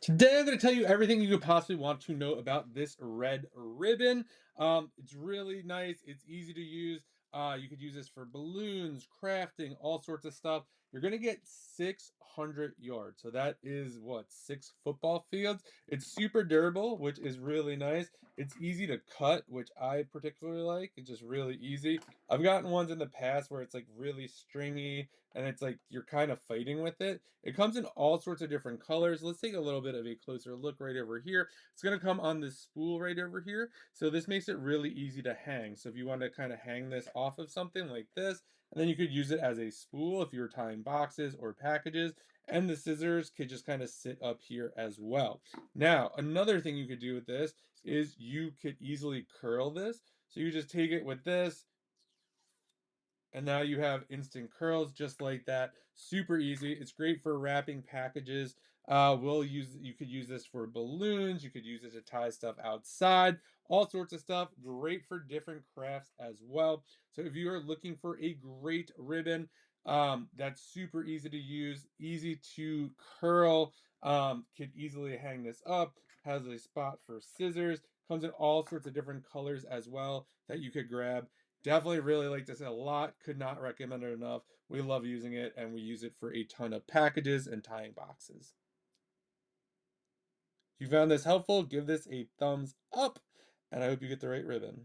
Today I'm going to tell you everything you could possibly want to know about this red ribbon. It's really nice. It's easy to use. You could use this for balloons, crafting, all sorts of stuff. You're going to get 600 yards. So that is what, 6 football fields. It's super durable, which is really nice. It's easy to cut, which I particularly like. It's just really easy. I've gotten ones in the past where it's like really stringy and it's like you're kind of fighting with it. It comes in all sorts of different colors. Let's take a little bit of a closer look right over here. It's going to come on this spool right over here. So this makes it really easy to hang. So if you want to kind of hang this off of something like this, and then you could use it as a spool if you're tying boxes or packages. And the scissors could just kind of sit up here as well. Now, another thing you could do with this is you could easily curl this. So you just take it with this, and now you have instant curls just like that. Super easy. It's great for wrapping packages. You could use this for balloons. You could use it to tie stuff outside. All sorts of stuff. Great for different crafts as well. So if you are looking for a great ribbon, that's super easy to use, easy to curl, could easily hang this up, has a spot for scissors, comes in all sorts of different colors as well that you could grab. Definitely really like this a lot. Could not recommend it enough. We love using it and we use it for a ton of packages and tying boxes. If you found this helpful, give this a thumbs up and I hope you get the right ribbon.